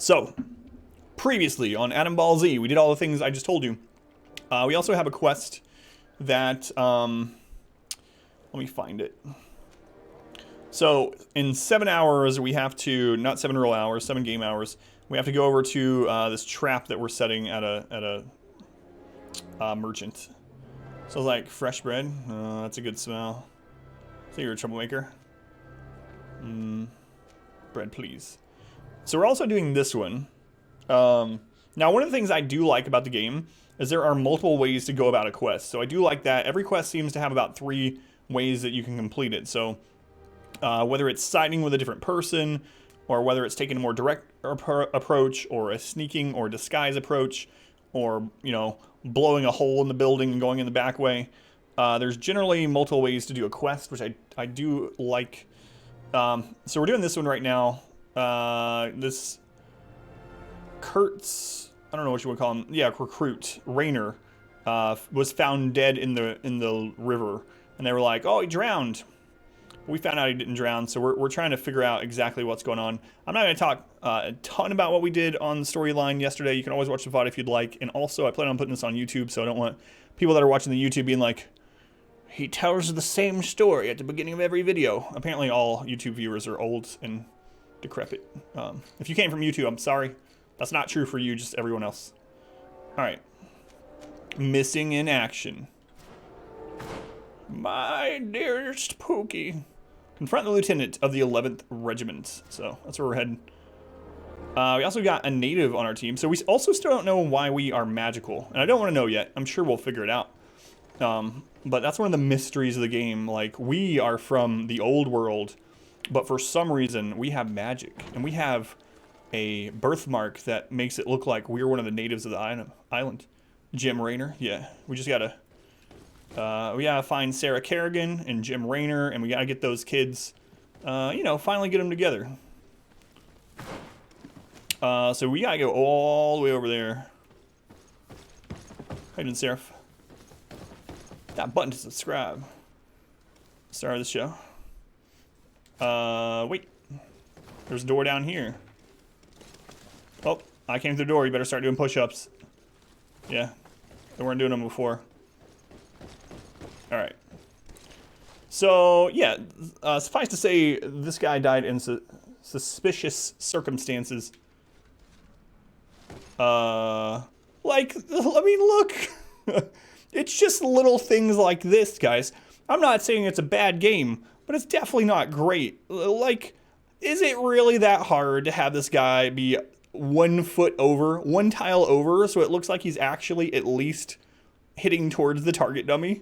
So, previously on Adam Ball Z, we did all the things I just told you. We also have a quest that, let me find it. So, in 7 hours, we have to, not 7 real hours, 7 game hours, we have to go over to this trap that we're setting at a merchant. So, like, fresh bread, that's a good smell. So you're a troublemaker. Bread, please. So we're also doing this one. Now, one of the things I do like about the game is there are multiple ways to go about a quest. So I do like that. Every quest seems to have about 3 ways that you can complete it. So whether it's siding with a different person, or whether it's taking a more direct approach, or a sneaking or disguise approach, or, you know, blowing a hole in the building and going in the back way. There's generally multiple ways to do a quest, which I do like. So we're doing this one right now. This Kurtz, I don't know what you would call him. Yeah, recruit Rainer was found dead in the river, and they were like, "Oh, he drowned." We found out he didn't drown, so we're trying to figure out exactly what's going on. I'm not going to talk a ton about what we did on the storyline yesterday. You can always watch the VOD if you'd like, and also I plan on putting this on YouTube, so I don't want people that are watching the YouTube being like, "He tells the same story at the beginning of every video." Apparently all YouTube viewers are old and decrepit. If you came from YouTube, I'm sorry. That's not true for you, just everyone else. Alright. Missing in action. My dearest Pookie. Confront the lieutenant of the 11th Regiment. So that's where we're heading. We also got a native on our team. So we also still don't know why we are magical. And I don't want to know yet. I'm sure we'll figure it out. But that's one of the mysteries of the game. Like, we are from the old world, but for some reason we have magic, and we have a birthmark that makes it look like we're one of the natives of the island. Jim Raynor, yeah. We just gotta, we gotta find Sarah Kerrigan and Jim Raynor, and we gotta get those kids, you know, finally get them together. So we gotta go all the way over there. How you doing, Seraph? That button to subscribe. Start of the show. Wait. There's a door down here. Oh, I came through the door. You better start doing push-ups. Yeah. They weren't doing them before. Alright. So, yeah. Suffice to say, this guy died in suspicious circumstances. Like, I mean, look. It's just little things like this, guys. I'm not saying it's a bad game, but it's definitely not great. Like, is it really that hard to have this guy be 1 foot over, 1 tile over, so it looks like he's actually at least hitting towards the target dummy?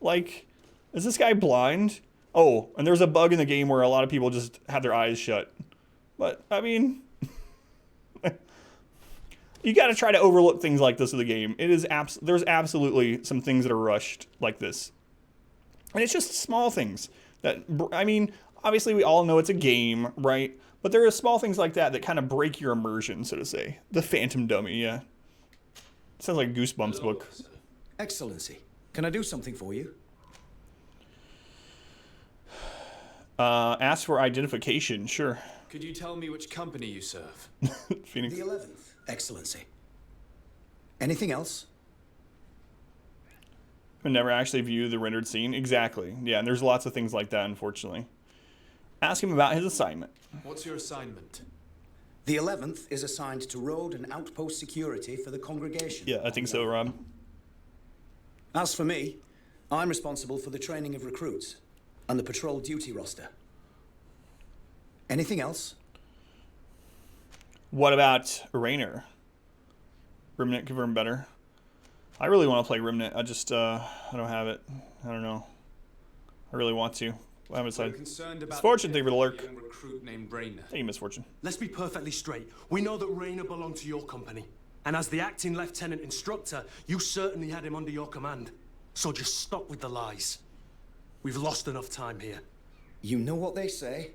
Like, is this guy blind? Oh, and there's a bug in the game where a lot of people just have their eyes shut. But, I mean, you gotta try to overlook things like this in the game. It is there's absolutely some things that are rushed like this. And it's just small things that, I mean, obviously we all know it's a game, right? But there are small things like that that kind of break your immersion, so to say. The Phantom Dummy, yeah. Sounds like a Goosebumps book. Excellency, can I do something for you? Ask for identification, sure. Could you tell me which company you serve? Phoenix. The 11th, Excellency. Anything else? We never actually view the rendered scene. Exactly. Yeah, and there's lots of things like that, unfortunately. Ask him about his assignment. What's your assignment? The 11th is assigned to road and outpost security for the congregation. Yeah, I think so, Rob. As for me, I'm responsible for the training of recruits and the patrol duty roster. Anything else? What about Raynor? Remnant confirmed better. I really want to play Remnant. I just, I don't have it. I don't know. I really want to. I haven't decided. Misfortune, thank you for the lurk. Recruit named Raynor. Thank you, Misfortune. Let's be perfectly straight. We know that Raynor belonged to your company. And as the acting lieutenant instructor, you certainly had him under your command. So just stop with the lies. We've lost enough time here. You know what they say?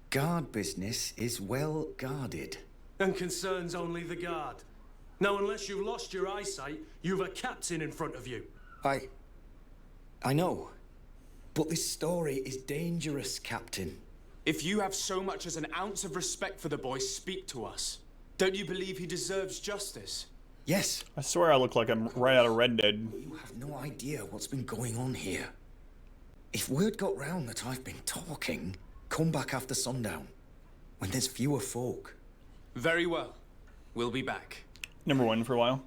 Guard business is well guarded. And concerns only the guard. Now, unless you've lost your eyesight, you've a captain in front of you. I know. But this story is dangerous, Captain. If you have so much as an ounce of respect for the boy, speak to us. Don't you believe he deserves justice? Yes, I swear I look like I'm right out of Red Dead. but you have no idea what's been going on here. If word got round that I've been talking, come back after sundown, when there's fewer folk. Very well. We'll be back. Number one for a while.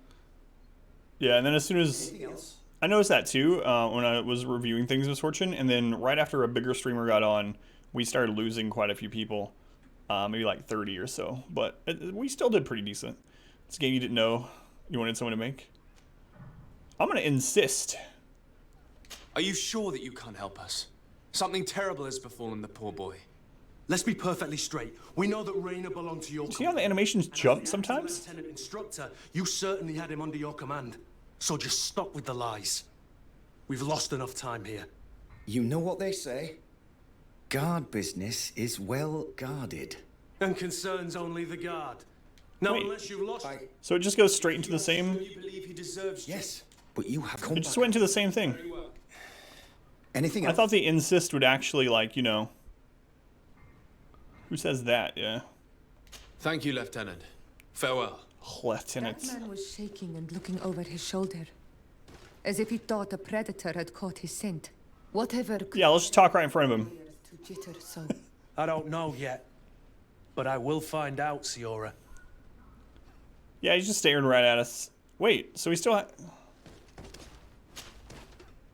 Yeah, and then as soon as Anything else? I noticed that too when I was reviewing things with Fortune, and then right after a bigger streamer got on, we started losing quite a few people, maybe like 30 or so. But we still did pretty decent. It's a game you didn't know you wanted someone to make. I'm gonna insist. Are you sure that you can't help us? Something terrible has befallen the poor boy. Let's be perfectly straight. We know that Rainer belonged to your See how the company. animations And as jump the acting sometimes? Lieutenant Instructor, you certainly had him under your command. So just stop with the lies. We've lost enough time here. You know what they say? Guard business is well guarded. And concerns only the guard. Now, Wait. unless you've lost... So it just goes straight into the same. Don't you believe he deserves Yes, but you have come It just back. went into the same thing. Very well. Anything I else? thought the insist would actually, like, you know. Who says that? Yeah. Thank you, Lieutenant. Farewell. Lieutenant. That man was shaking and looking over his shoulder, as if he thought a predator had caught his scent. Whatever could Yeah, let's just talk right in front of him. to jitter so. I don't know yet. But I will find out, Siora. Yeah, he's just staring right at us. Wait, so we still have...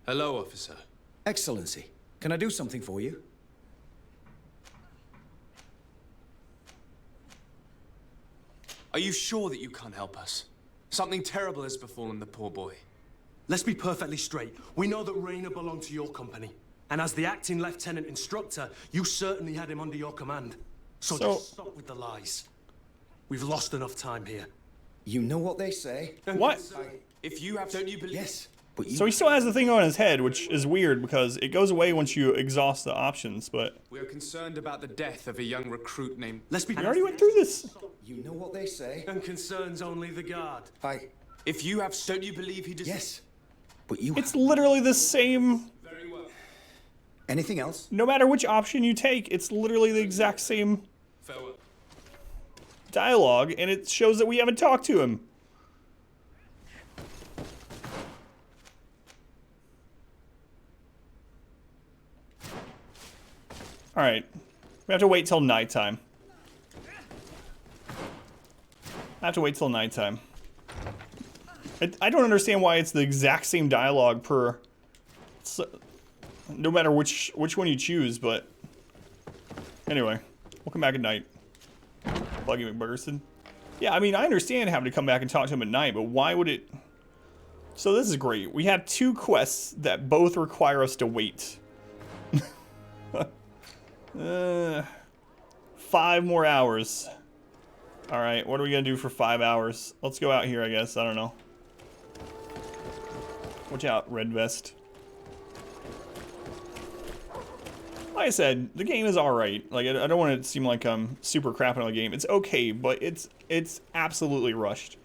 Hello, officer. Excellency, can I do something for you? Are you sure that you can't help us? Something terrible has befallen the poor boy. Let's be perfectly straight. We know that Rainer belonged to your company. And as the acting Lieutenant Instructor, you certainly had him under your command. So just stop with the lies. We've lost enough time here. You know what they say? What? If you have, don't you believe? Yes, but you... So he still has the thing on his head, which is weird because it goes away once you exhaust the options, but... We are concerned about the death of a young recruit named... Let's be... We already went through this. You know what they say? And concerns only the guard. If you have, don't you believe he deserves... Yes, but you... It's literally the same... Very well. Anything else? No matter which option you take, it's literally the exact same Farewell. dialogue, and it shows that we haven't talked to him. Alright. We have to wait till nighttime. I have to wait till nighttime. I don't understand why it's the exact same dialogue per... no matter which one you choose, but... Anyway, we'll come back at night. Buggy McBurgerson. Yeah, I mean, I understand having to come back and talk to him at night, but why would it... So this is great. We have 2 quests that both require us to wait. 5 more hours. Alright, what are we gonna do for 5 hours? Let's go out here, I guess. I don't know. Watch out, Red Vest. Like I said, the game is alright. Like, I don't want it to seem like I'm super crapping on the game. It's okay, but it's absolutely rushed.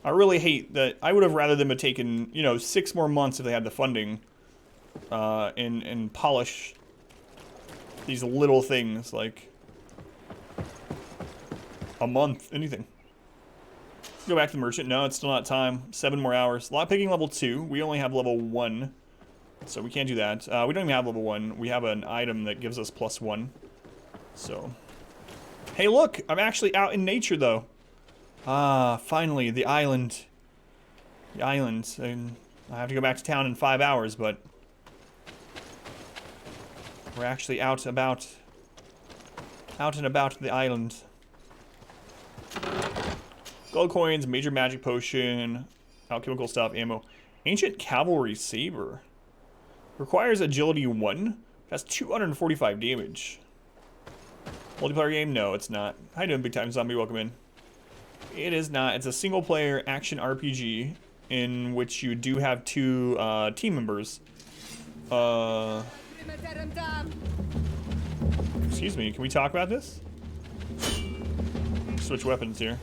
I really hate that. I would have rather them have taken, you know, 6 more months if they had the funding and polish these little things, like a month, anything. Go back to the merchant. No, it's still not time. 7 more hours. Lockpicking level 2. We only have level 1. So we can't do that. We don't even have level 1. We have an item that gives us +1. So. Hey, look! I'm actually out in nature, though. Ah, finally, the island. The island. And I have to go back to town in 5 hours, but... we're actually out and about the island. Gold coins, major magic potion, alchemical stuff, ammo. Ancient cavalry saber. Requires agility 1. Has 245 damage. Multiplayer game? No, it's not. How you doing, Big Time Zombie? Welcome in. It is not. It's a single player action RPG in which you do have 2 team members. Excuse me, can we talk about this? Switch weapons here.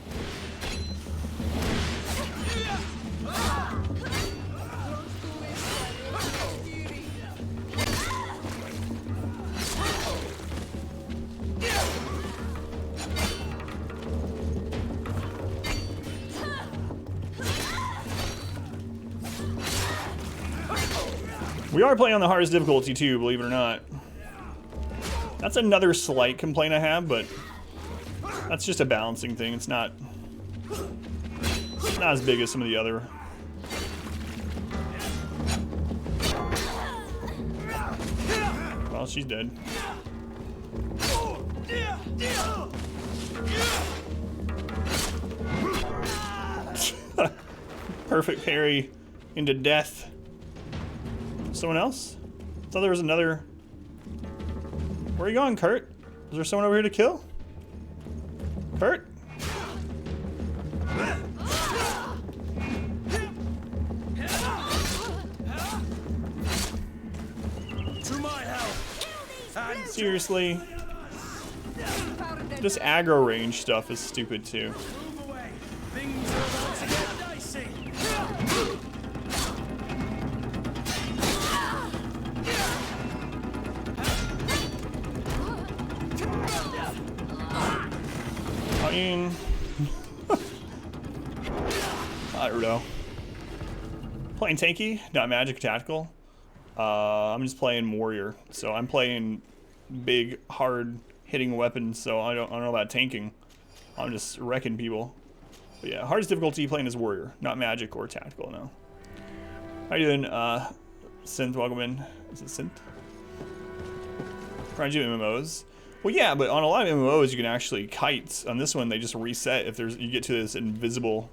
We are playing on the hardest difficulty too, believe it or not. That's another slight complaint I have, but that's just a balancing thing. It's not as big as some of the other. Well, she's dead. Perfect parry into death. Someone else? I thought there was another. Where are you going, Kurt? Is there someone over here to kill? Kurt? To my help. Seriously? This aggro range stuff is stupid too. Move away. Things are about to get dicey. I mean, I don't know. Playing tanky, not magic tactical. I'm just playing warrior, so I'm playing big, hard hitting weapons. So I don't know about tanking. I'm just wrecking people. But yeah, hardest difficulty playing as warrior, not magic or tactical. No. How you doing, Synth? Welcome in. Is it Synth? Trying to do MMOs. Well, yeah, but on a lot of MMOs, you can actually kite. On this one, they just reset if you get to this invisible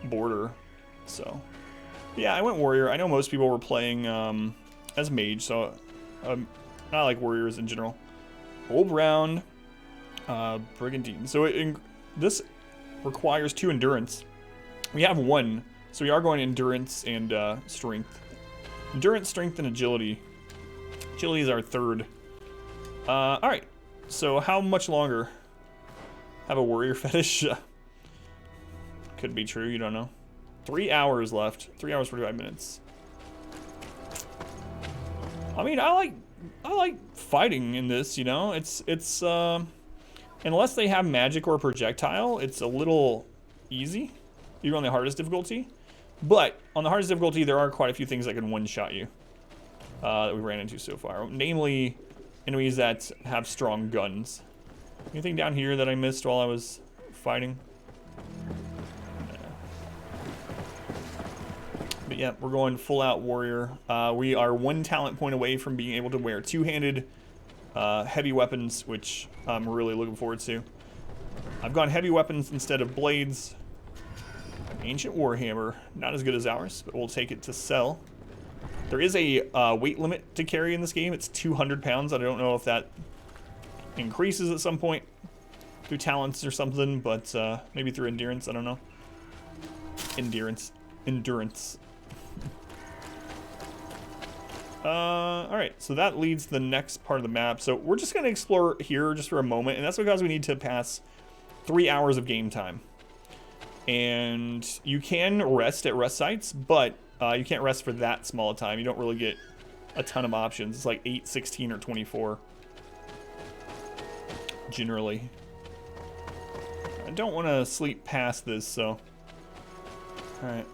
border. So, yeah, I went warrior. I know most people were playing as mage, so I like warriors in general. Old round, brigandine. So this requires 2 endurance. We have 1, so we are going endurance and strength. Endurance, strength, and agility. Agility is our 3rd. All right. So how much longer? Have a warrior fetish? Could be true, you don't know. 3 hours left. 3 hours, 45 minutes. I mean, I like fighting in this, you know? It's unless they have magic or projectile, it's a little easy. Even on the hardest difficulty. But on the hardest difficulty, there are quite a few things that can one-shot you. That we ran into so far. Namely, enemies that have strong guns. Anything down here that I missed while I was fighting? No. But yeah, we're going full out warrior. We are 1 talent point away from being able to wear 2-handed heavy weapons, which I'm really looking forward to. I've gone heavy weapons instead of blades. Ancient Warhammer, not as good as ours, but we'll take it to sell. There is a weight limit to carry in this game. It's 200 pounds. I don't know if that increases at some point through talents or something, but maybe through endurance. I don't know. Endurance. All right, so that leads to the next part of the map. So we're just going to explore here just for a moment, and that's because we need to pass 3 hours of game time. And you can rest at rest sites, but you can't rest for that small a time. You don't really get a ton of options. It's like 8, 16, or 24. Generally. I don't want to sleep past this, so. Alright.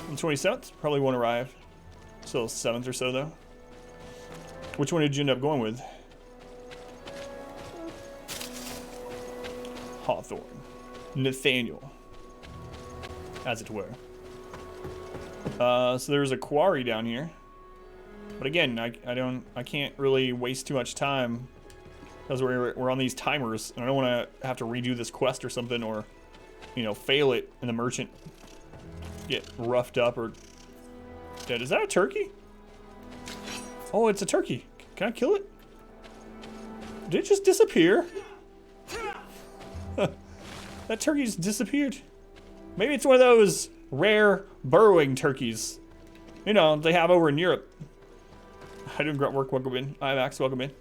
On 27th, probably won't arrive. Still 7th or so, though. Which one did you end up going with? Hawthorne. Nathaniel. As it were. So there's a quarry down here. But again, I can't really waste too much time because we're on these timers, and I don't want to have to redo this quest or something, or you know, fail it and the merchant get roughed up or dead. Is that a turkey? Oh, it's a turkey. Can I kill it? Did it just disappear? That turkey just disappeared. Maybe it's one of those rare burrowing turkeys, you know, they have over in Europe. I do grunt work. Welcome in. Ivax, welcome in.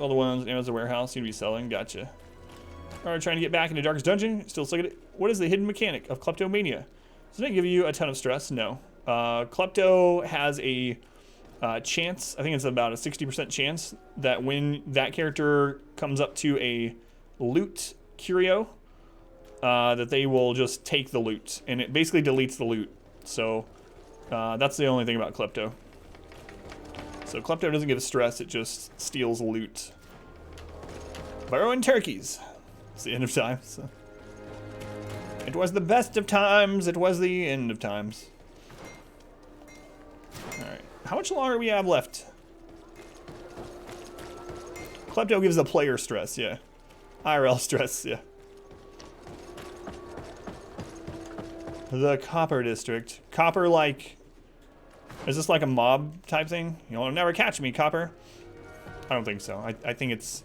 All the ones in the warehouse seem to be selling. Gotcha. All right, trying to get back into Darkest Dungeon. Still stuck at it. What is the hidden mechanic of kleptomania? Does it give you a ton of stress? No. Klepto has a chance. I think it's about a 60% chance that when that character comes up to a loot curio, that they will just take the loot, and it basically deletes the loot. So That's the only thing about Klepto. So Klepto doesn't give stress, it just steals loot. Burrowing turkeys. It's the end of times. So. It was the best of times, it was the end of times. Alright, how much longer do we have left? Klepto gives the player stress, yeah. IRL stress, yeah. The Copper District. Copper, like... Is this like a mob type thing? You'll never catch me, Copper. I don't think so. I think it's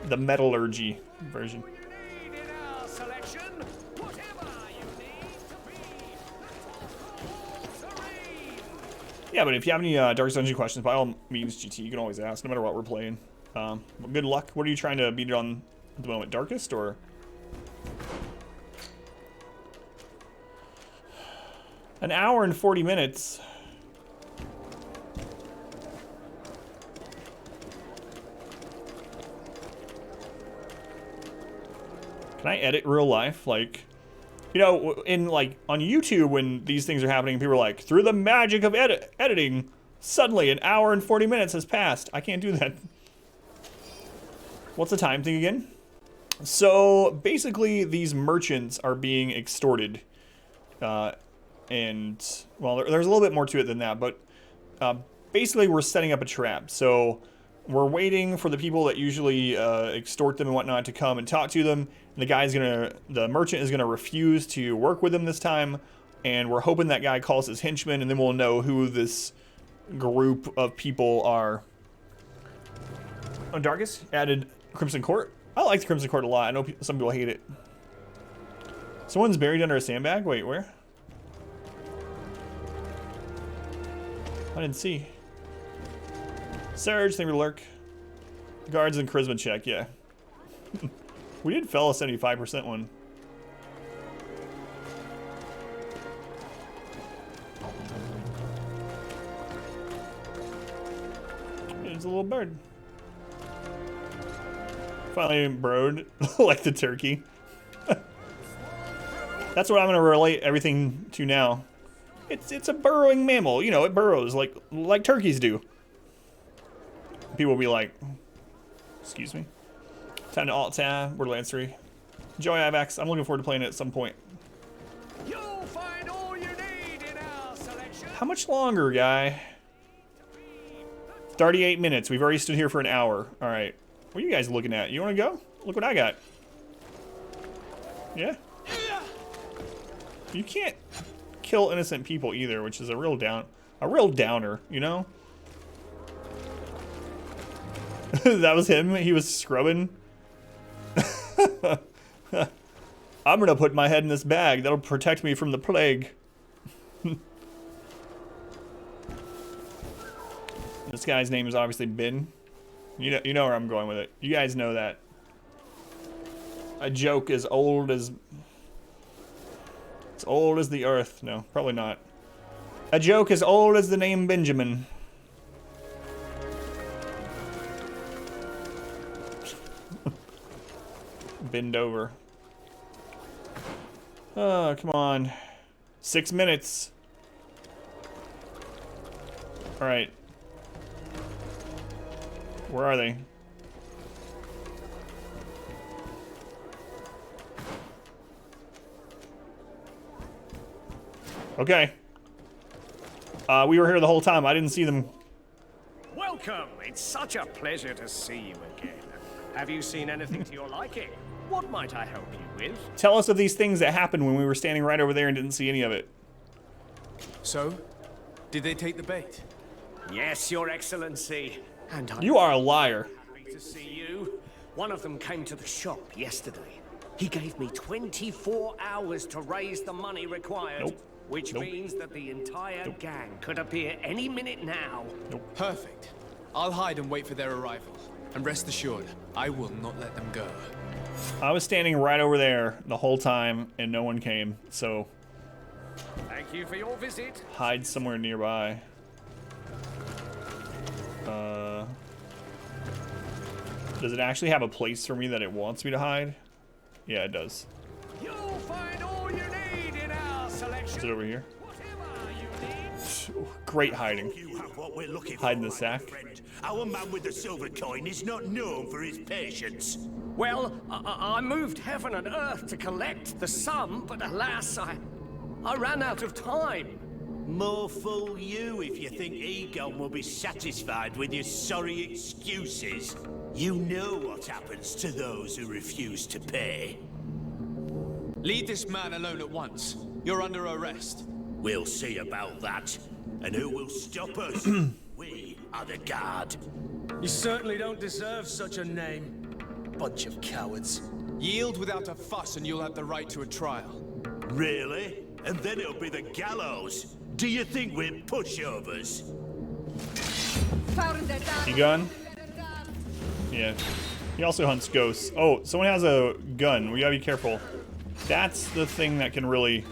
the metallurgy version. Yeah, but if you have any Darkest Dungeon questions, by all means, GT, you can always ask, no matter what we're playing. Well, good luck. What are you trying to beat it on at the moment? Darkest, or...? An hour and 40 minutes. Can I edit real life? Like, you know, in like on YouTube when these things are happening, people are like, through the magic of editing, suddenly an hour and 40 minutes has passed. I can't do that. What's the time thing again? So basically these merchants are being extorted. And, well, there's a little bit more to it than that, but basically we're setting up a trap. So we're waiting for the people that usually extort them and whatnot to come and talk to them. And the merchant is gonna refuse to work with them this time. And we're hoping that guy calls his henchman, and then we'll know who this group of people are. Oh, Darkest added Crimson Court. I like the Crimson Court a lot. I know some people hate it. Someone's buried under a sandbag? Wait, where? I didn't see. Surge, thank you for lurk. Guards and charisma check, yeah. We did fail a 75% one. It's a little bird. Finally broed like the turkey. That's what I'm gonna relate everything to now. It's a burrowing mammal, you know, it burrows like turkeys do. People will be like, excuse me. Time to alt-tab, Borderlands 3. Enjoy IVAX, I'm looking forward to playing it at some point. You'll find all you need in our selection. How much longer, guy? 38 minutes, we've already stood here for an hour. Alright, what are you guys looking at? You wanna go? Look what I got. Yeah? You can't kill innocent people either, which is a real downer, you know? That was him, he was scrubbing. I'm gonna put my head in this bag, that'll protect me from the plague. This guy's name is obviously Bin. You know where I'm going with it. You guys know that. A joke as old as... As old as the earth. No, probably not. A joke as old as the name Benjamin. Bend over. Oh, come on. 6 minutes. Alright. Where are they? Okay. We were here the whole time. I didn't see them. Welcome. It's such a pleasure to see you again. Have you seen anything to your liking? What might I help you with? Tell us of these things that happened when we were standing right over there and didn't see any of it. So, did they take the bait? Yes, Your Excellency. And I'm You are a liar. happy to see you. One of them came to the shop yesterday. He gave me 24 hours to raise the money required. Nope. Which Nope. means that the entire gang could appear any minute now. Perfect. I'll hide and wait for their arrival. And rest assured, I will not let them go. I was standing right over there the whole time and no one came, so Thank you for your visit. hide somewhere nearby. Does it actually have a place for me that it wants me to hide? Yeah, it does. You'll find all you need in our selection. Is it over here? Whatever you Great hiding. You have what we're looking Hide in for, the sack. friend. Our man with the silver coin is not known for his patience. Well, I moved heaven and earth to collect the sum, but alas, I ran out of time. More fool you if you think Egon will be satisfied with your sorry excuses. You know what happens to those who refuse to pay. Leave this man alone at once. You're under arrest. We'll see about that. And who will stop us? We are the guard. You certainly don't deserve such a name. Bunch of cowards. Yield without a fuss and you'll have the right to a trial. Really? And then it'll be the gallows. Do you think we're pushovers? Egon? Yeah. He also hunts ghosts. Oh, someone has a gun. We gotta be careful. That's the thing that can really...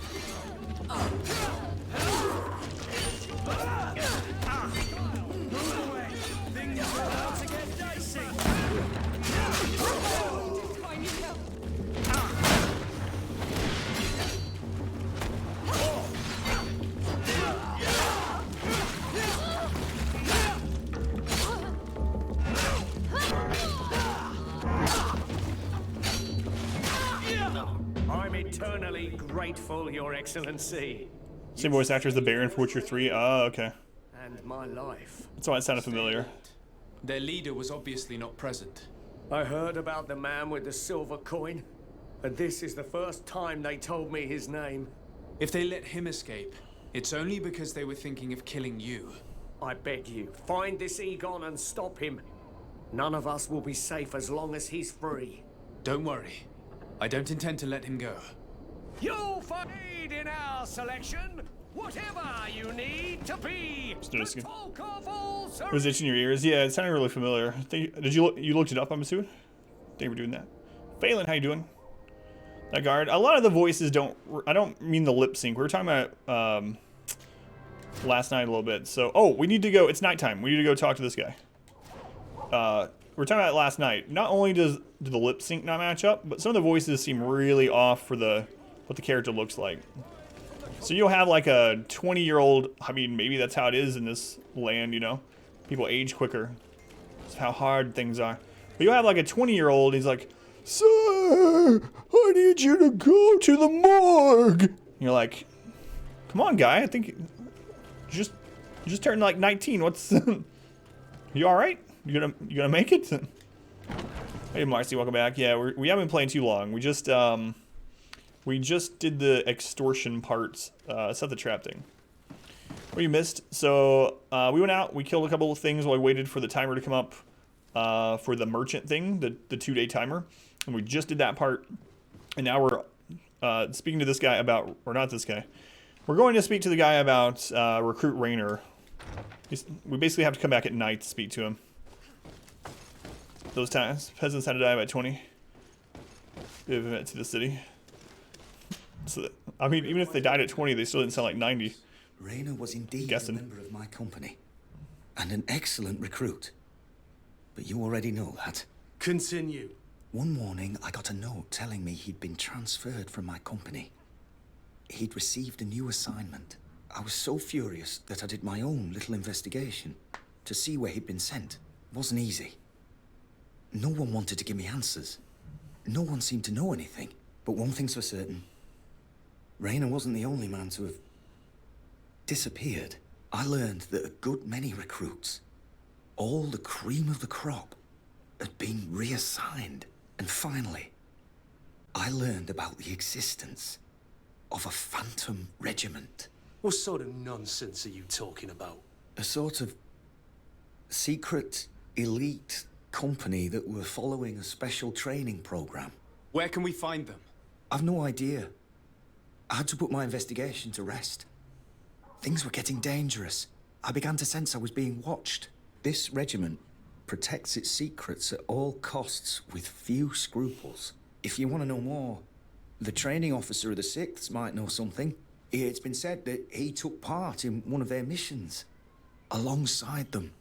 I'm eternally grateful, Your Excellency. Same voice actor as the Baron for Witcher 3. Oh, okay. And my life. That's why it sounded familiar. Their leader was obviously not present. I heard about the man with the silver coin, and this is the first time they told me his name. If they let him escape, it's only because they were thinking of killing you. I beg you, find this Egon and stop him. None of us will be safe as long as he's free. Don't worry. I don't intend to let him go. You'll find in our selection whatever you need to be. noticing. The talk of all It was itching your ears. Yeah, it sounded really familiar. Did you looked it up? I'm assuming. Thank you for doing that. Phelan, how you doing? That guard. A lot of the voices don't. I don't mean the lip sync. We were talking about last night a little bit. So, oh, we need to go. It's nighttime. We need to go talk to this guy. We were talking about it last night. Not only do the lip sync not match up, but some of the voices seem really off for what the character looks like. So you'll have like a 20-year-old, I mean, maybe that's how it is in this land, you know? People age quicker. That's how hard things are. But you'll have like a 20-year-old, he's like, "Sir, I need you to go to the morgue." And you're like, "Come on, guy, I think you just turned like 19. What's you all right? You gonna make it?" Hey, Marcy, welcome back. Yeah, we haven't been playing too long. We just did the extortion parts, set the trap thing. What you missed? So we went out, we killed a couple of things while we waited for the timer to come up for the merchant thing, the 2-day timer, and we just did that part. And now we're speaking to this guy about, or not this guy. We're going to speak to the guy about Recruit Rainer. We basically have to come back at night to speak to him. Those times, peasants had to die by 20. Give it to the city. So, I mean, even if they died at 20, they still didn't sound like 90. Rainer was indeed Guessing. a member of my company. And an excellent recruit. But you already know that. Continue. One morning, I got a note telling me he'd been transferred from my company. He'd received a new assignment. I was so furious that I did my own little investigation to see where he'd been sent. It wasn't easy. No one wanted to give me answers. No one seemed to know anything. But one thing's for certain. Rainer wasn't the only man to have disappeared. I learned that a good many recruits, all the cream of the crop, had been reassigned. And finally, I learned about the existence of a phantom regiment. What sort of nonsense are you talking about? A sort of secret, elite company that were following a special training program. Where can we find them? I've no idea. I had to put my investigation to rest. Things were getting dangerous. I began to sense I was being watched. This regiment protects its secrets at all costs with few scruples. If you want to know more, the training officer of the 6th might know something. It's been said that he took part in one of their missions, alongside them.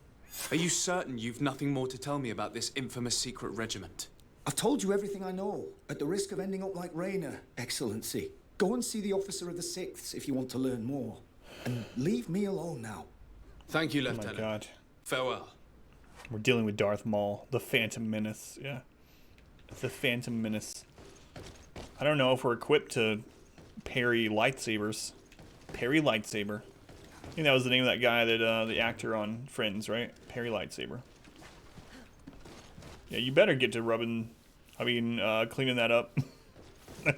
Are you certain you've nothing more to tell me about this infamous secret regiment? I've told you everything I know, at the risk of ending up like Rainer, Excellency. Go and see the officer of the 6th if you want to learn more. And leave me alone now. Thank you, Oh my Lieutenant. god. Farewell. We're dealing with Darth Maul, the Phantom Menace. Yeah. The Phantom Menace. I don't know if we're equipped to parry lightsabers. Parry lightsaber. I think that was the name of that guy that, the actor on Friends, right? Parry lightsaber. Yeah, you better get to cleaning that up. The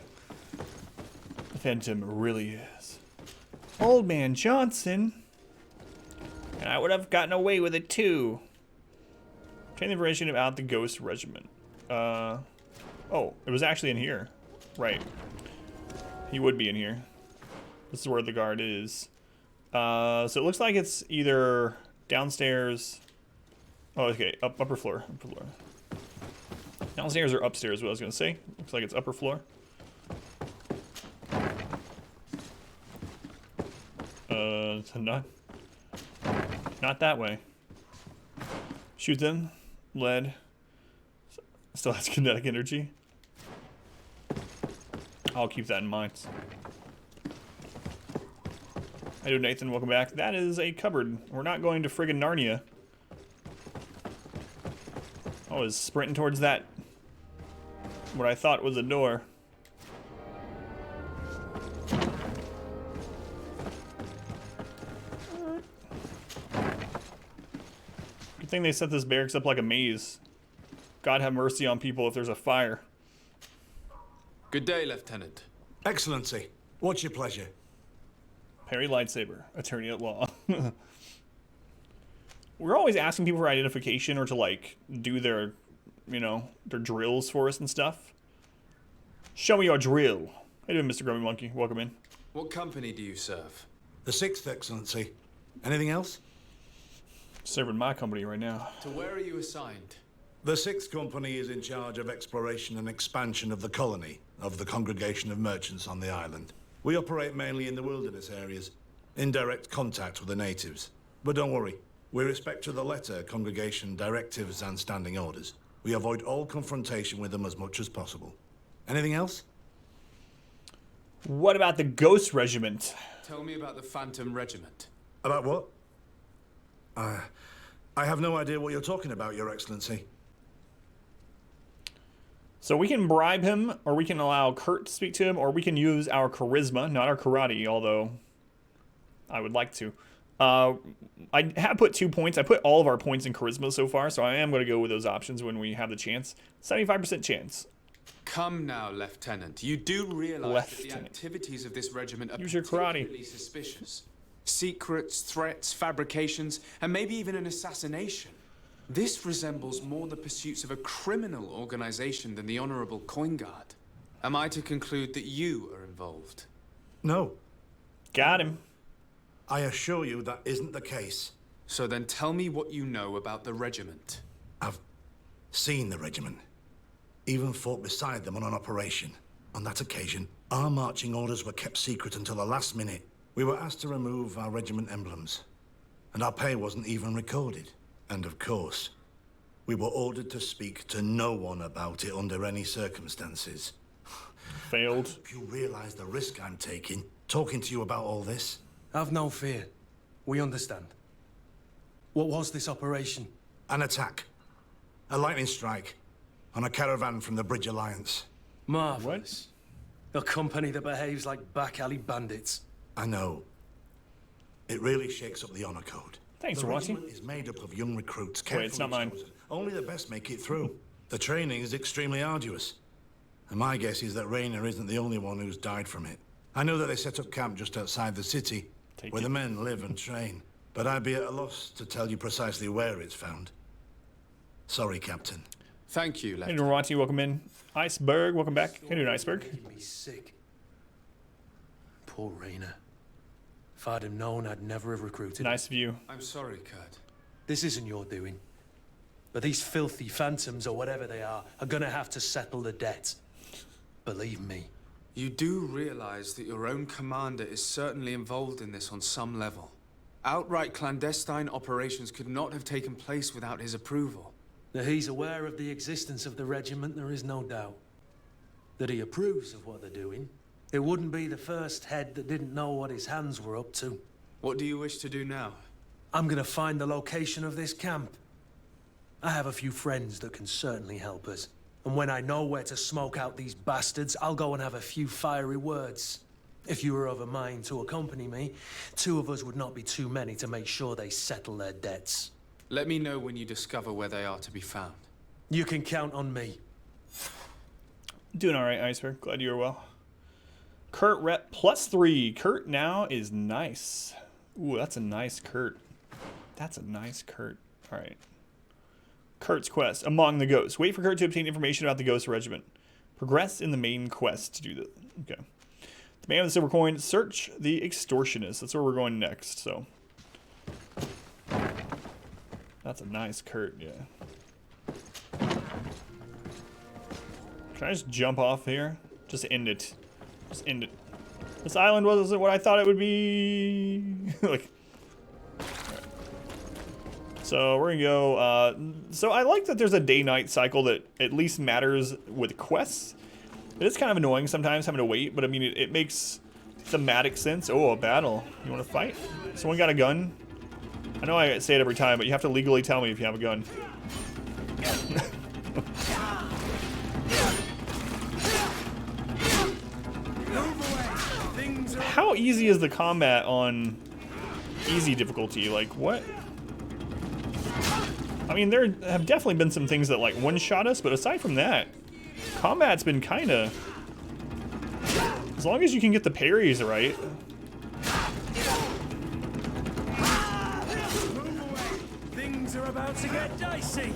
Phantom really is. Old Man Johnson. And I would have gotten away with it too. Train the information about the Ghost Regiment. Oh, it was actually in here. Right. He would be in here. This is where the guard is. So it looks like it's either downstairs. Oh, okay. Upper floor. Upper floor. Downstairs or upstairs, what I was going to say. Looks like it's upper floor. So not that way. Shoot them. Lead. Still has kinetic energy. I'll keep that in mind. Hey, dude, Nathan, welcome back. That is a cupboard. We're not going to friggin' Narnia. I was sprinting towards that, what I thought was a door. Good thing they set this barracks up like a maze. God have mercy on people if there's a fire. Good day, Lieutenant. Excellency, what's your pleasure? Parry lightsaber, attorney at law. We're always asking people for identification or to like do their, their drills for us and stuff. Show me your drill. How you doing, Mr. Grumpy Monkey? Welcome in. What company do you serve? The 6th, Excellency. Anything else? Serving my company right now. To where are you assigned? The 6th Company is in charge of exploration and expansion of the colony of the Congregation of Merchants on the island. We operate mainly in the wilderness areas, in direct contact with the natives. But don't worry, we respect to the letter congregation directives and standing orders. We avoid all confrontation with them as much as possible. Anything else? What about the Ghost Regiment? Tell me about the Phantom Regiment. About what? I have no idea what you're talking about, Your Excellency. So we can bribe him, or we can allow Kurt to speak to him, or we can use our charisma, not our karate, although I would like to. I have put 2 points. I put all of our points in charisma so far, so I am going to go with those options when we have the chance. 75% chance. Come now, Lieutenant. You do realize that the activities of this regiment are Use your karate. particularly suspicious. Secrets, threats, fabrications, and maybe even an assassination. This resembles more the pursuits of a criminal organization than the Honorable Coin Guard. Am I to conclude that you are involved? No. Got him. I assure you that isn't the case. So then tell me what you know about the regiment. I've seen the regiment. Even fought beside them on an operation. On that occasion, our marching orders were kept secret until the last minute. We were asked to remove our regiment emblems. And our pay wasn't even recorded. And of course, we were ordered to speak to no one about it under any circumstances. Failed. I hope you realize the risk I'm taking, talking to you about all this. Have no fear. We understand. What was this operation? An attack. A lightning strike. On a caravan from the Bridge Alliance. Marvelous. A company that behaves like back alley bandits. I know. It really shakes up the honor code. Thanks The for watching. regiment is made up of young recruits. Wait, it's not mine. chosen. Only the best make it through. The training is extremely arduous. And my guess is that Raynor isn't the only one who's died from it. I know that they set up camp just outside the city, where the men live and train. But I'd be at a loss to tell you precisely where it's found. Sorry, Captain. Thank you, Hey, Lieutenant. Norati, welcome in. Iceberg, welcome back. How you doing, Iceberg? Making me sick. Poor Raynor. If I'd have known, I'd never have recruited him. Nice view. I'm sorry, Kurt. This isn't your doing. But these filthy phantoms, or whatever they are gonna have to settle the debt. Believe me. You do realize that your own commander is certainly involved in this on some level. Outright clandestine operations could not have taken place without his approval. That he's aware of the existence of the regiment, there is no doubt. That he approves of what they're doing. It wouldn't be the first head that didn't know what his hands were up to. What do you wish to do now? I'm gonna find the location of this camp. I have a few friends that can certainly help us. And when I know where to smoke out these bastards, I'll go and have a few fiery words. If you were of a mind to accompany me, 2 of us would not be too many to make sure they settle their debts. Let me know when you discover where they are to be found. You can count on me. Doing all right, Iceberg. Glad you were well. Kurt rep +3. Kurt now is nice. Ooh, that's a nice Kurt. That's a nice Kurt. All right. Kurt's quest. Among the ghosts. Wait for Kurt to obtain information about the ghost regiment. Progress in the main quest to do that. Okay. The man with the silver coin. Search the extortionist. That's where we're going next. So. That's a nice Kurt, yeah. Can I just jump off here? Just end it. Just end it. This island wasn't what I thought it would be. Like. So we're gonna go. So I like that there's a day-night cycle that at least matters with quests. It is kind of annoying sometimes having to wait, but I mean it makes thematic sense. Oh, a battle. You want to fight? Someone got a gun? I know I say it every time, but you have to legally tell me if you have a gun. How easy is the combat on easy difficulty? Like, what? I mean, there have definitely been some things that, like, one-shot us, but aside from that, combat's been kind of... As long as you can get the parries right. Things are about to get dicey.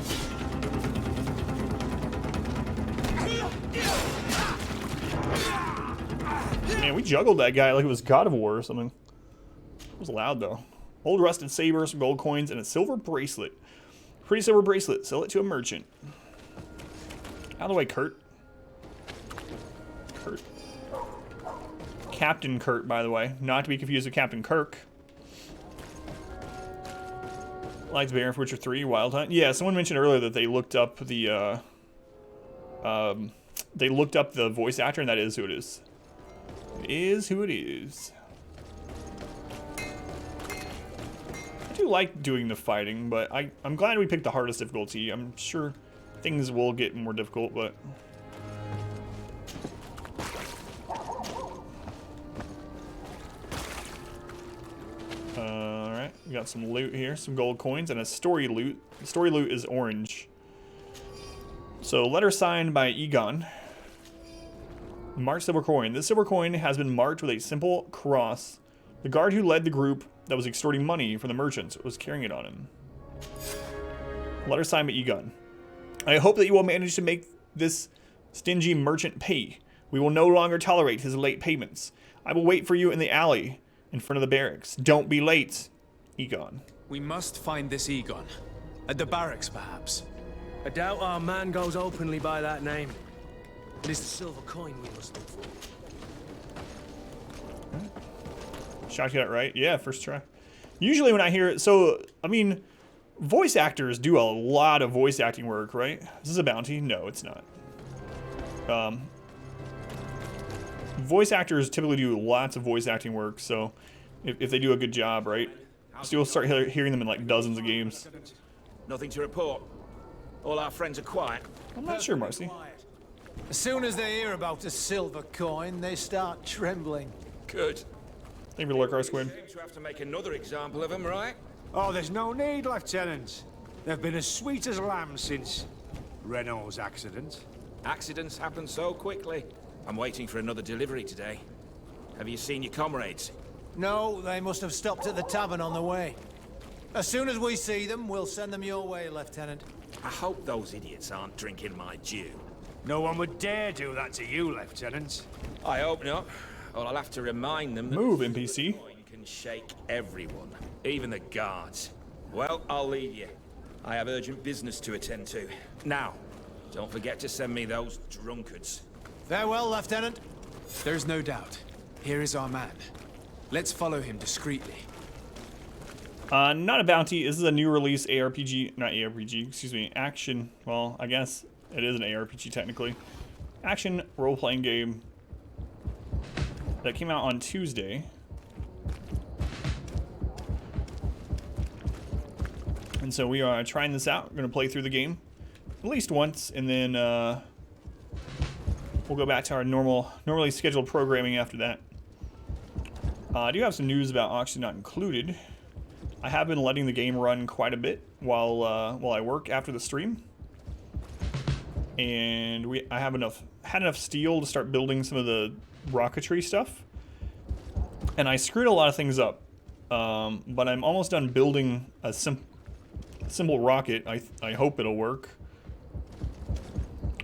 Man, we juggled that guy like it was God of War or something. It was loud, though. Old rusted saber, some gold coins, and a silver bracelet. Pretty silver bracelet. Sell it to a merchant. Out of the way, Kurt. Kurt. Captain Kurt, by the way. Not to be confused with Captain Kirk. Lights Baron for Witcher 3, Wild Hunt. Yeah, someone mentioned earlier that they looked up the, voice actor, and that is who it is. It is who it is. I do like doing the fighting, but I'm glad we picked the hardest difficulty. I'm sure things will get more difficult, but... Alright, we got some loot here, some gold coins, and a story loot. The story loot is orange. So, letter signed by Egon. Marked silver coin. This silver coin has been marked with a simple cross. The guard who led the group that was extorting money from the merchants was carrying it on him. Letter signed by Egon. I hope that you will manage to make this stingy merchant pay. We will no longer tolerate his late payments. I will wait for you in the alley in front of the barracks. Don't be late, Egon. We must find this Egon. At the barracks, perhaps. I doubt our man goes openly by that name. It is the silver coin we must look for. Shocked you got it right? Yeah, first try. Usually when I hear it, so, I mean, voice actors do a lot of voice acting work, right? Is this a bounty? No, it's not. Voice actors typically do lots of voice acting work, so if they do a good job, right? So you'll start hearing them in like dozens of games. Nothing to report. All our friends are quiet. I'm not sure, Marcy. As soon as they hear about a silver coin, they start trembling. Good. Thank you for the lurk, Squid. Seem to have to make another example of them, right? Oh, there's no need, Lieutenant. They've been as sweet as lambs since Renault's accident. Accidents happen so quickly. I'm waiting for another delivery today. Have you seen your comrades? No, they must have stopped at the tavern on the way. As soon as we see them, we'll send them your way, Lieutenant. I hope those idiots aren't drinking my dew. No one would dare do that to you, Lieutenant. I hope not. Or I'll have to remind them that Move, NPC. coin can shake everyone, even the guards. Well, I'll leave you. I have urgent business to attend to. Now, don't forget to send me those drunkards. Farewell, Lieutenant. There's no doubt. Here is our man. Let's follow him discreetly. Not a bounty. This is a new release ARPG. Not ARPG, excuse me. Action. Well, I guess it is an ARPG technically. Action role-playing game that came out on Tuesday. And so we are trying this out. We're going to play through the game at least once, and then we'll go back to our normally scheduled programming after that. I do have some news about Auction Not Included. I have been letting the game run quite a bit while I work after the stream, and I have had enough steel to start building some of the rocketry stuff, and I screwed a lot of things up, but I'm almost done building a simple rocket. I hope it'll work.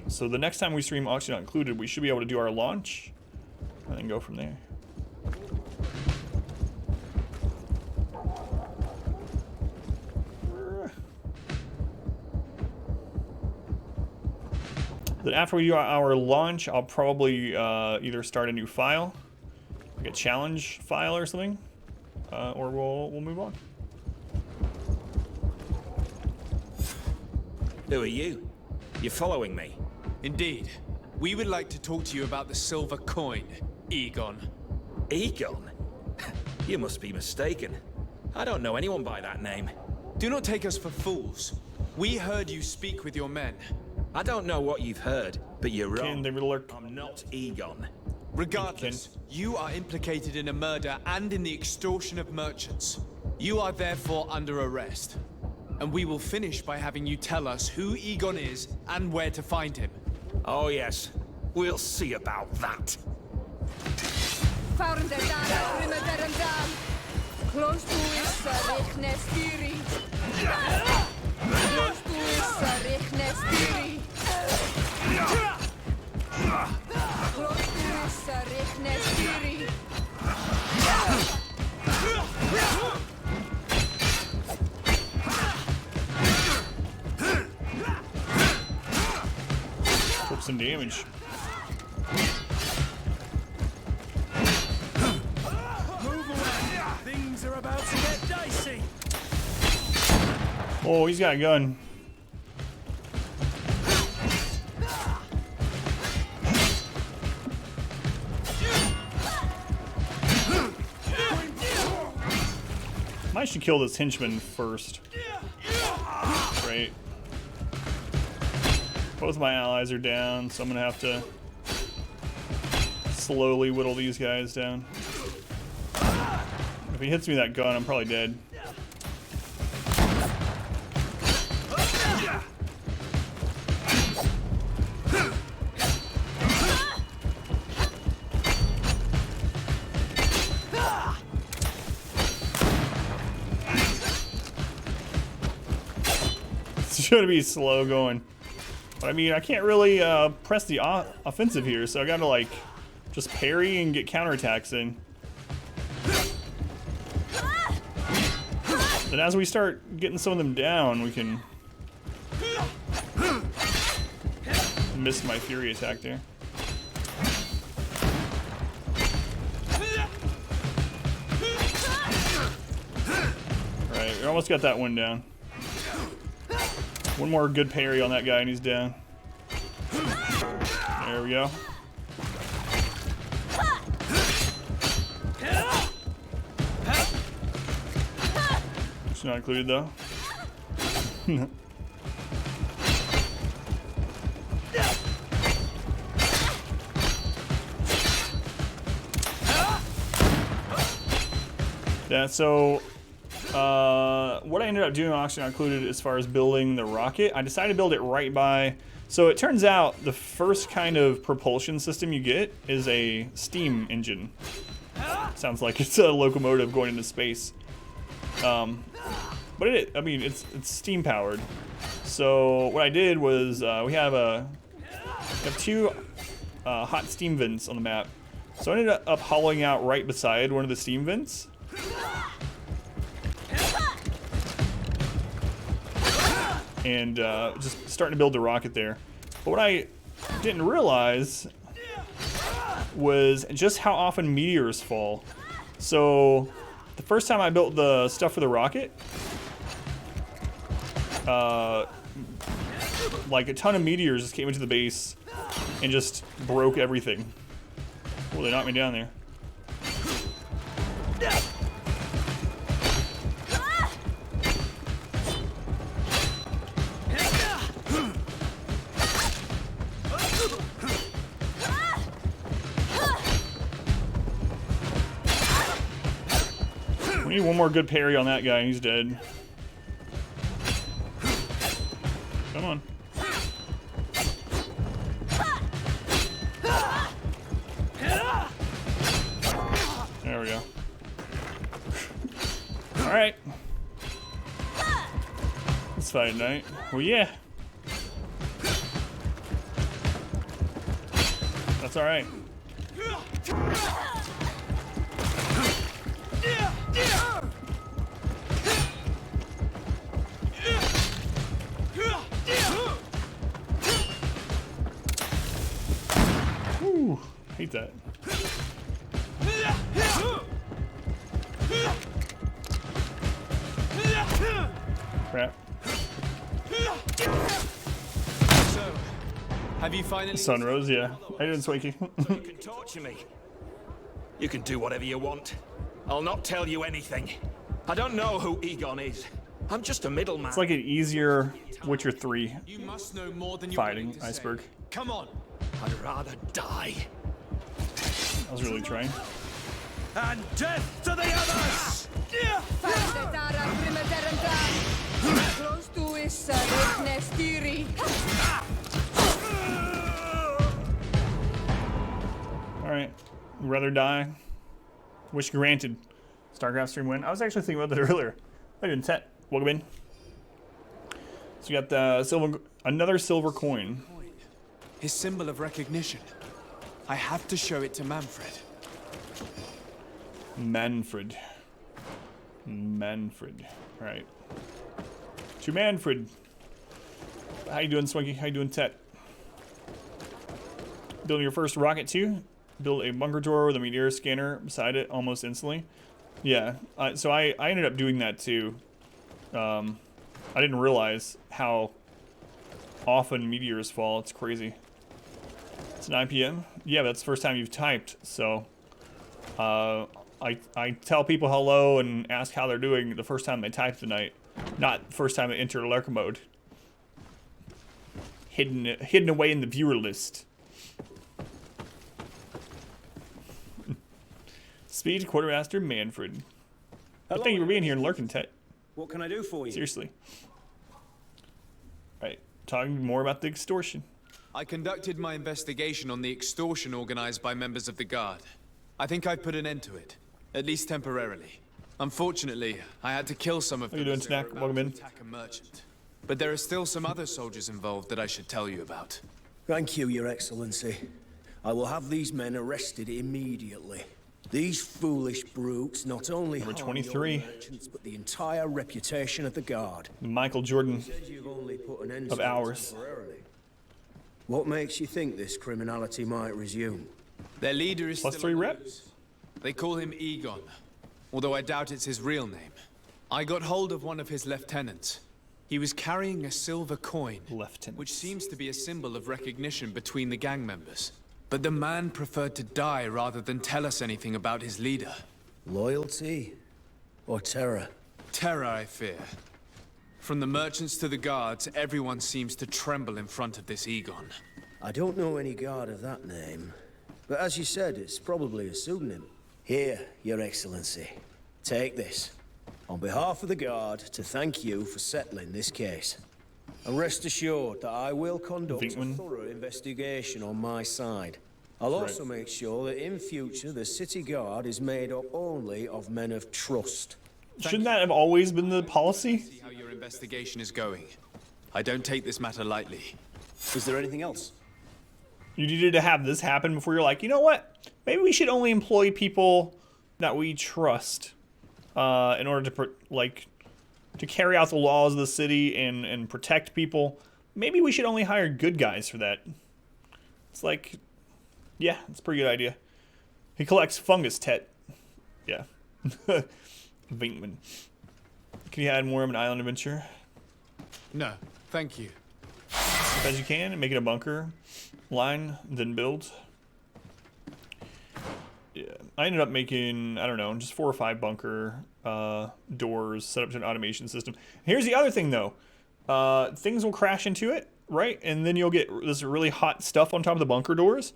So the next time we stream Auction Not Included, we should be able to do our launch and then go from there. Then after we do our launch, I'll probably either start a new file, like a challenge file or something, or we'll move on. Who are you? You're following me? Indeed. We would like to talk to you about the silver coin, Egon. Egon? You must be mistaken. I don't know anyone by that name. Do not take us for fools. We heard you speak with your men. I don't know what you've heard, but you're wrong. They lurk. I'm not Egon. Regardless, you are implicated in a murder and in the extortion of merchants. You are therefore under arrest. And we will finish by having you tell us who Egon is and where to find him. Oh yes, we'll see about that. Close to is Nestiri. Close to is Nestiri. Close to is Nestiri. Took some damage. Move away. Things are about to get dicey. Oh, he's got a gun. I should kill this henchman first. Right. Both my allies are down, so I'm gonna have to slowly whittle these guys down. If he hits me with that gun, I'm probably dead. It's gonna be slow going. But I mean, I can't really press the offensive here, so I gotta like just parry and get counterattacks in. Then as we start getting some of them down, we can miss my fury attack there. Alright, we almost got that one down. One more good parry on that guy and he's down. There we go. It's not included though. Yeah, so what I ended up doing on Auction Not Included as far as building the rocket, I decided to build it right by... So it turns out the first kind of propulsion system you get is a steam engine. Sounds like it's a locomotive going into space. But I mean, it's steam powered. So what I did was we have two hot steam vents on the map. So I ended up hollowing out right beside one of the steam vents. And just starting to build the rocket there. But what I didn't realize was just how often meteors fall. So the first time I built the stuff for the rocket, like a ton of meteors just came into the base and just broke everything. Oh, they knocked me down there. need one more good parry on that guy. He's dead. Come on. There we go. Alright. Let's fight tonight. Well, yeah. That's alright. Whew, hate that. Crap. So, have you finally... Sun rose, yeah. I didn't Swanky. You can torture me. You can do whatever you want. I'll not tell you anything. I don't know who Egon is. I'm just a middleman. It's like an easier Witcher 3 You must know more than you're fighting willing to iceberg. say. Come on. I'd rather die. I was really trying. And death to the others! Close to is Nestiri. Alright. Rather die. Wish granted. StarCraft stream win. I was actually thinking about that earlier. I didn't set. Welcome in. So you got the another silver coin. His symbol of recognition. I have to show it to Manfred. Manfred. Alright. To Manfred. How you doing, Swanky? How you doing, Tet? Building your first rocket too? Build a bunker door with a meteor scanner beside it almost instantly. Yeah, so I ended up doing that too. I didn't realize how often meteors fall. It's crazy. It's 9 p.m. Yeah, that's the first time you've typed. So I tell people hello and ask how they're doing the first time they type tonight, not the first time they enter lurk mode. Hidden away in the viewer list. Speed Quartermaster Manfred. But thank you for being here and lurking, Tet. What can I do for you? Seriously. Right, talking more about the extortion. I conducted my investigation on the extortion organized by members of the Guard. I think I've put an end to it, at least temporarily. Unfortunately, I had to kill some of them. How you doing, Snack? Welcome in. Attack a merchant. But there are still some other soldiers involved that I should tell you about. Thank you, Your Excellency. I will have these men arrested immediately. These foolish brutes not only Number harm 23. your merchants, but the entire reputation of the Guard. Michael Jordan You've only put an end of to it ours. temporarily. What makes you think this criminality might resume? Their leader is Plus still 3 on the rep. loose. They call him Egon, although I doubt it's his real name. I got hold of one of his lieutenants. He was carrying a silver coin, which seems to be a symbol of recognition between the gang members. But the man preferred to die rather than tell us anything about his leader. Loyalty or terror? Terror, I fear. From the merchants to the guards, everyone seems to tremble in front of this Egon. I don't know any guard of that name, but as you said, it's probably a pseudonym. Here, Your Excellency. Take this. On behalf of the Guard, to thank you for settling this case. And rest assured that I will conduct a thorough investigation on my side. I'll also make sure that in future the City Guard is made up only of men of trust. Shouldn't that have always been the policy? See how your investigation is going. I don't take this matter lightly. Is there anything else? You needed to have this happen before you're like, you know what? Maybe we should only employ people that we trust in order to to carry out the laws of the city and protect people. Maybe we should only hire good guys for that. It's like, yeah, it's a pretty good idea. He collects fungus, Tet. Yeah. Vinkman. Can you add more of an island adventure? No, thank you. As you can, and make it a bunker line, then build. Yeah, I ended up making, I don't know, just 4 or 5 bunker doors set up to an automation system. Here's the other thing, though. Things will crash into it, right? And then you'll get this really hot stuff on top of the bunker doors.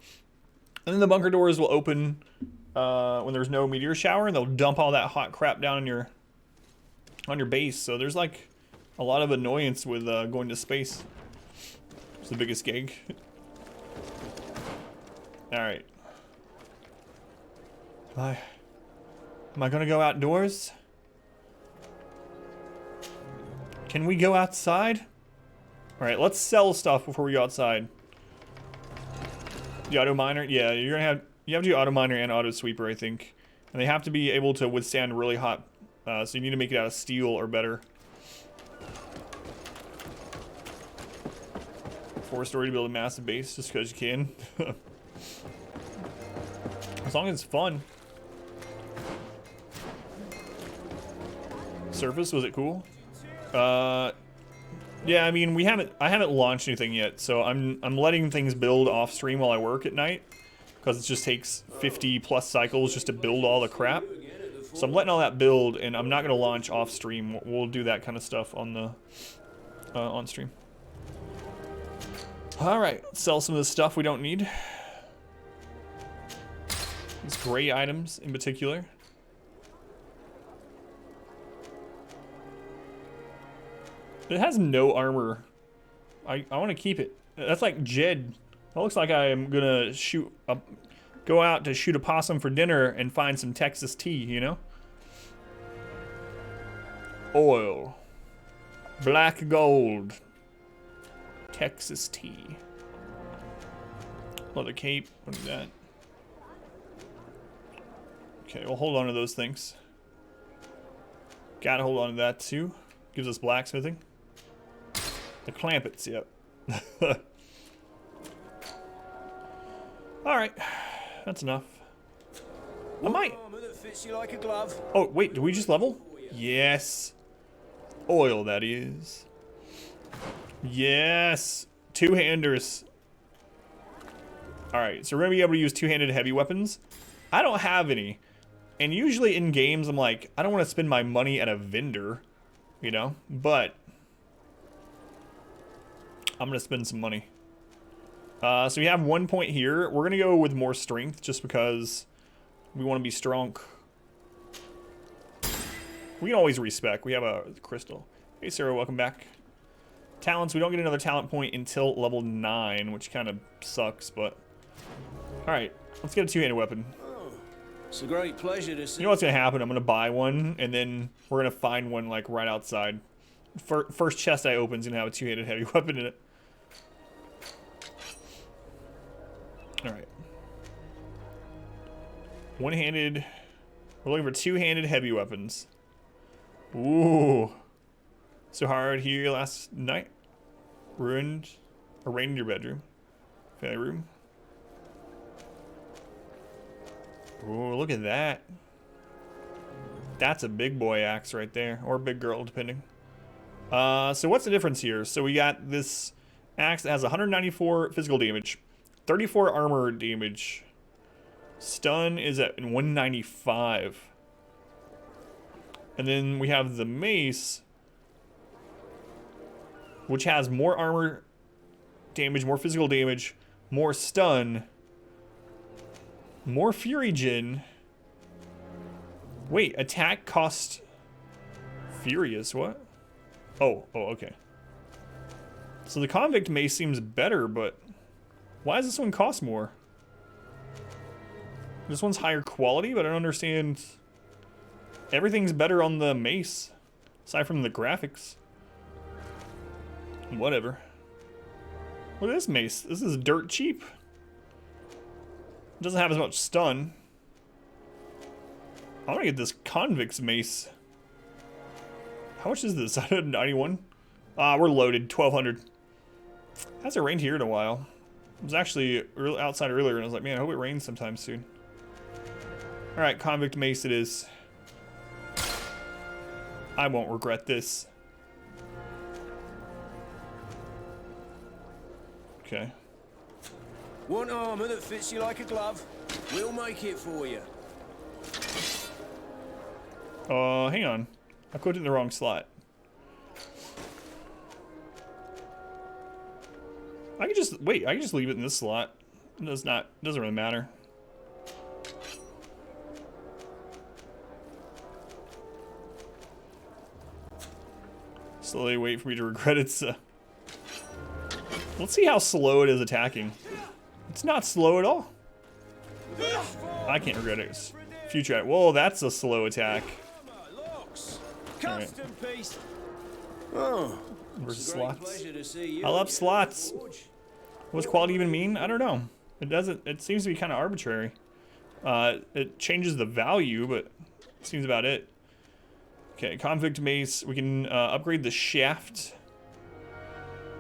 And then the bunker doors will open when there's no meteor shower, and they'll dump all that hot crap down on your base. So there's like a lot of annoyance with going to space. It's the biggest gig. All right. Am I gonna go outdoors? Can we go outside? All right, let's sell stuff before we go outside. The auto miner, yeah, you have to do auto miner and auto sweeper, I think, and they have to be able to withstand really hot. So you need to make it out of steel or better. 4-story to build a massive base just because you can. As long as it's fun. Surface, was it cool? Yeah, I mean, I haven't launched anything yet, so I'm letting things build off stream while I work at night, because it just takes 50 plus cycles just to build all the crap. So I'm letting all that build, and I'm not gonna launch off stream. We'll do that kind of stuff on the on stream. All right, sell some of the stuff we don't need. These gray items in particular. It has no armor. I want to keep it. That's like Jed. It looks like I am gonna go out to shoot a possum for dinner and find some Texas tea, you know? Oil. Black gold. Texas tea. Leather cape. What is that? Okay, we'll hold on to those things. Gotta hold on to that too. Gives us blacksmithing. The clampets, yep. Alright, that's enough. I might. Oh, wait, did we just level? Yes. Oil, that is. Yes. Two-handers. Alright, so we're going to be able to use two-handed heavy weapons. I don't have any. And usually in games, I'm like, I don't want to spend my money at a vendor, you know? But I'm going to spend some money. So we have 1 point here. We're going to go with more strength just because we want to be strong. We can always respec. We have a crystal. Hey, Sarah, welcome back. Talents. We don't get another talent point until level 9, which kind of sucks, but... Alright, let's get a two-handed weapon. It's a great pleasure to see. You know what's going to happen? I'm going to buy one, and then we're going to find one, like, right outside. First chest I open is going to have a two-handed heavy weapon in it. Alright. One-handed... We're looking for two-handed heavy weapons. Ooh. So hard here last night. Ruined. Or rained in your bedroom. Family room. Ooh, look at that. That's a big boy axe right there. Or big girl, depending. So what's the difference here? So we got this axe that has 194 physical damage. 34 armor damage. Stun is at 195. And then we have the mace, which has more armor damage, more physical damage, more stun, more fury gen. Wait, attack cost furious, what? Oh, okay. So the convict mace seems better, but why does this one cost more? This one's higher quality, but I don't understand. Everything's better on the mace, aside from the graphics. Whatever. Look at this mace. This is dirt cheap. It doesn't have as much stun. I'm gonna get this convict's mace. How much is this? 191? We're loaded. 1200. Hasn't rained here in a while. I was actually outside earlier and I was like, man, I hope it rains sometime soon. Alright, convict mace it is. I won't regret this. Okay. One armor that fits you like a glove. We'll make it for you. Hang on. I put it in the wrong slot. I can just wait. I can just leave it in this slot. It doesn't really matter. Slowly wait for me to regret it. Let's see how slow it is attacking. It's not slow at all. I can't regret it. Future. Whoa, that's a slow attack. Right. Oh, Versus it's a great slots. pleasure to see you I love again, slots. George. What's quality even mean? I don't know. It doesn't. It seems to be kind of arbitrary. It changes the value, but seems about it. Okay, convict mace. We can upgrade the shaft.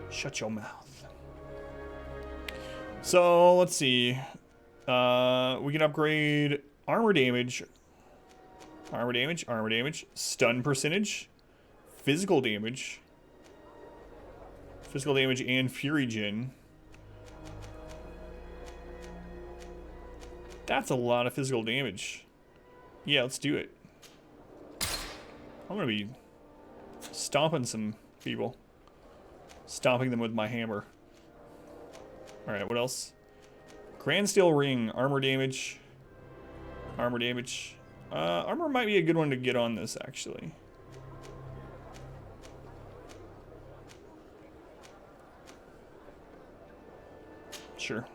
Shut your mouth. So let's see. We can upgrade armor damage. Armor damage, armor damage, stun percentage, physical damage, and fury gen. That's a lot of physical damage. Yeah, let's do it. I'm gonna be stomping some people. Stomping them with my hammer. Alright, what else? Grand Steel Ring, armor damage. Armor damage. Armor might be a good one to get on this, actually. Sure.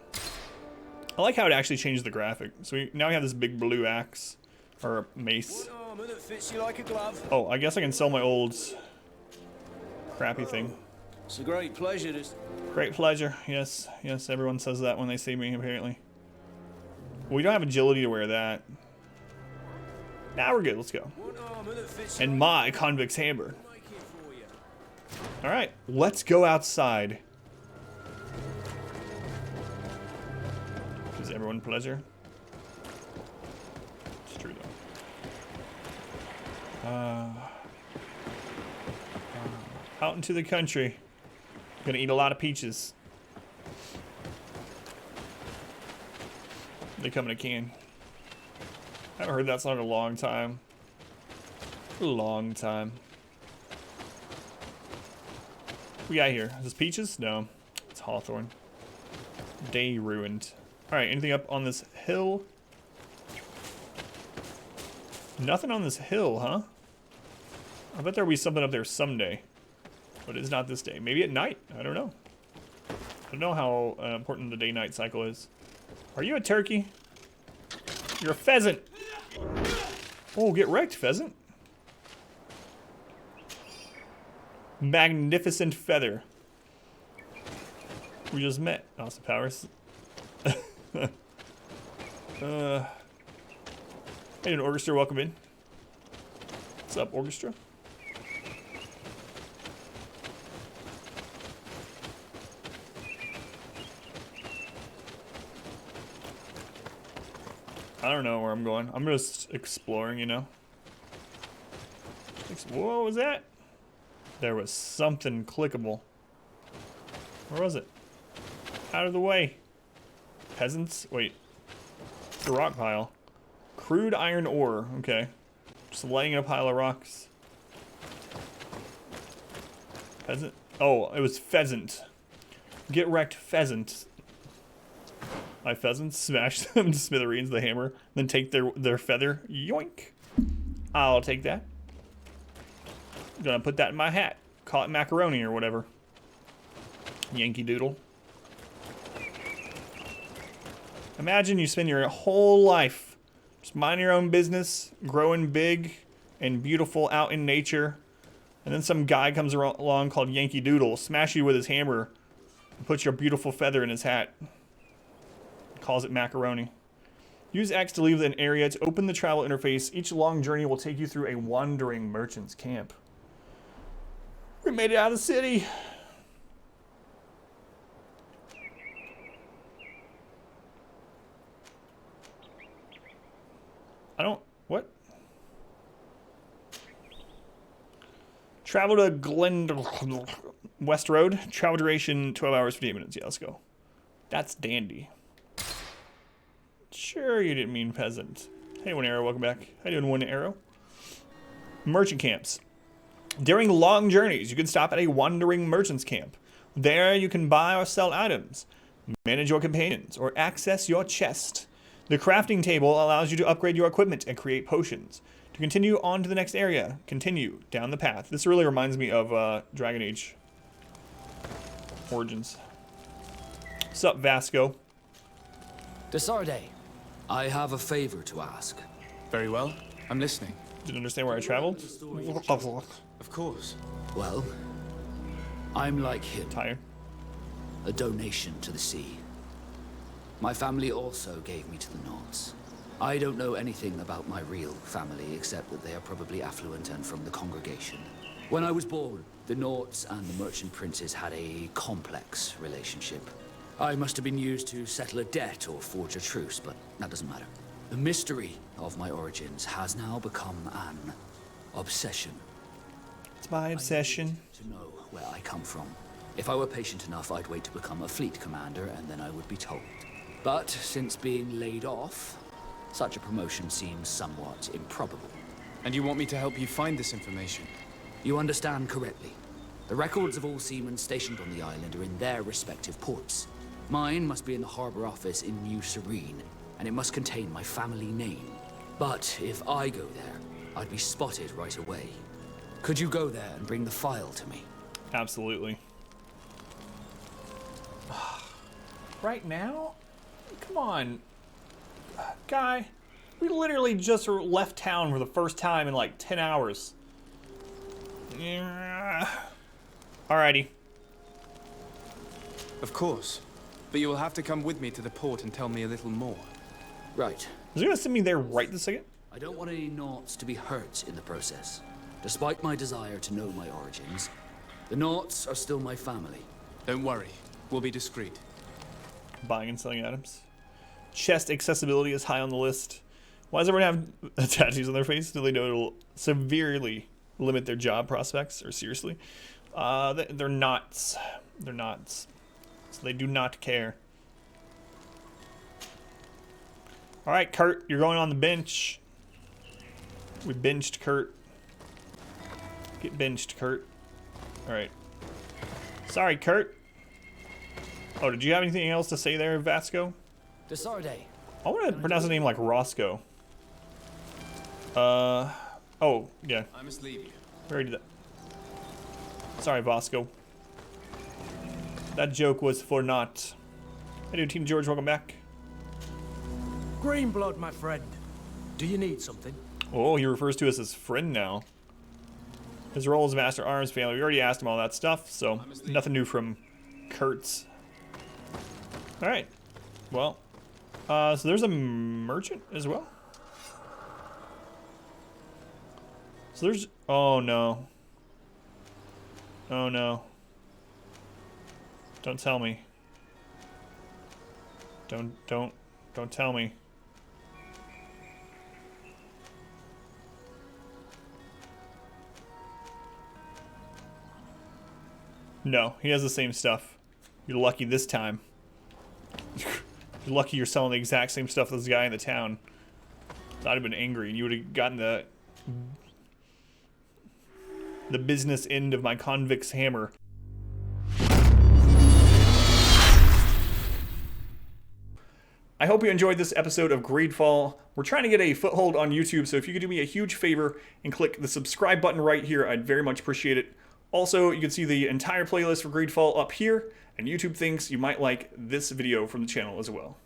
I like how it actually changed the graphic. So now we have this big blue axe. Or mace. Armor that fits you like a glove. Oh, I guess I can sell my old crappy thing. It's a great pleasure to... Great pleasure. Yes, yes, everyone says that when they see me, apparently. We don't have agility to wear that. Nah, we're good. Let's go. And my convict's hammer. Alright, let's go outside. Gives everyone pleasure. It's true, though. Out into the country. Gonna eat a lot of peaches. They come in a can. I haven't heard that song in a long time. A long time. What we got here? Is this peaches? No. It's hawthorn. Day ruined. Alright, anything up on this hill? Nothing on this hill, huh? I bet there'll be something up there someday. But it's not this day. Maybe at night. I don't know. I don't know how important the day-night cycle is. Are you a turkey? You're a pheasant. Oh, get wrecked, pheasant. Magnificent feather. We just met. Austin Powers. Hey, an orchestra, welcome in. What's up, orchestra? I don't know where I'm going. I'm just exploring, you know. What was that? There was something clickable. Where was it? Out of the way. Peasants? Wait. It's a rock pile. Crude iron ore. Okay. Just laying in a pile of rocks. Pheasant? Oh, it was pheasant. Get wrecked, pheasant. My pheasants, smash them to smithereens with the hammer, then take their feather. Yoink. I'll take that. Gonna put that in my hat. Call it macaroni or whatever. Yankee Doodle. Imagine you spend your whole life just minding your own business, growing big and beautiful out in nature, and then some guy comes along called Yankee Doodle, smash you with his hammer, and puts your beautiful feather in his hat. Calls it macaroni. Use X to leave an area to open the travel interface. Each long journey will take you through a wandering merchant's camp. We made it out of the city. What? Travel to West Road. Travel duration 12 hours, 58 minutes. Yeah, let's go. That's dandy. Sure, you didn't mean peasant. Hey, One Arrow, welcome back. How you doing, One Arrow? Merchant camps. During long journeys, you can stop at a wandering merchant's camp. There, you can buy or sell items, manage your companions, or access your chest. The crafting table allows you to upgrade your equipment and create potions. To continue on to the next area, continue down the path. This really reminds me of Dragon Age Origins. Sup, Vasco? Desarde, I have a favor to ask. Very well. I'm listening. Didn't understand where I traveled? Of course. Well, I'm like him. Tired. A donation to the sea. My family also gave me to the Nords. I don't know anything about my real family, except that they are probably affluent and from the congregation. When I was born, the Nords and the merchant princes had a complex relationship. I must have been used to settle a debt or forge a truce, but that doesn't matter. The mystery of my origins has now become an obsession. It's my obsession. To know where I come from. If I were patient enough, I'd wait to become a fleet commander, and then I would be told. But since being laid off, such a promotion seems somewhat improbable. And you want me to help you find this information? You understand correctly. The records of all seamen stationed on the island are in their respective ports. Mine must be in the harbor office in New Serene, and it must contain my family name. But if I go there, I'd be spotted right away. Could you go there and bring the file to me? Absolutely. Right now? Come on. Guy, we literally just left town for the first time in like 10 hours. Yeah. Alrighty. Of course. But you will have to come with me to the port and tell me a little more. Right. Is he gonna send me there right this second? I don't want any Nords to be hurt in the process. Despite my desire to know my origins, the Nords are still my family. Don't worry. We'll be discreet. Buying and selling items. Chest accessibility is high on the list. Why does everyone have tattoos on their face? Do they know it'll severely limit their job prospects? Or seriously? They're nuts. They're nuts. So they do not care. Alright, Kurt, you're going on the bench. We benched Kurt. Get benched, Kurt. Alright. Sorry, Kurt. Oh, did you have anything else to say there, Vasco? Desarde. I want to pronounce his name like Roscoe. Oh, yeah. I must leave you. We already did that. Sorry, Vasco. That joke was for naught. Hey, dude, Team George, welcome back. Green blood, my friend. Do you need something? Oh, he refers to us as friend now. His role as Master Arms family. We already asked him all that stuff, so nothing new from Kurtz. Alright. Well, so there's a merchant as well? So there's... Oh, no. Oh, no. Don't tell me. Don't tell me. No, he has the same stuff. You're lucky this time. You're lucky you're selling the exact same stuff as this guy in the town. I'd have been angry and you would have gotten the business end of my convict's hammer. I hope you enjoyed this episode of Greedfall. We're trying to get a foothold on YouTube, so if you could do me a huge favor and click the subscribe button right here, I'd very much appreciate it. Also, you can see the entire playlist for Greedfall up here, and YouTube thinks you might like this video from the channel as well.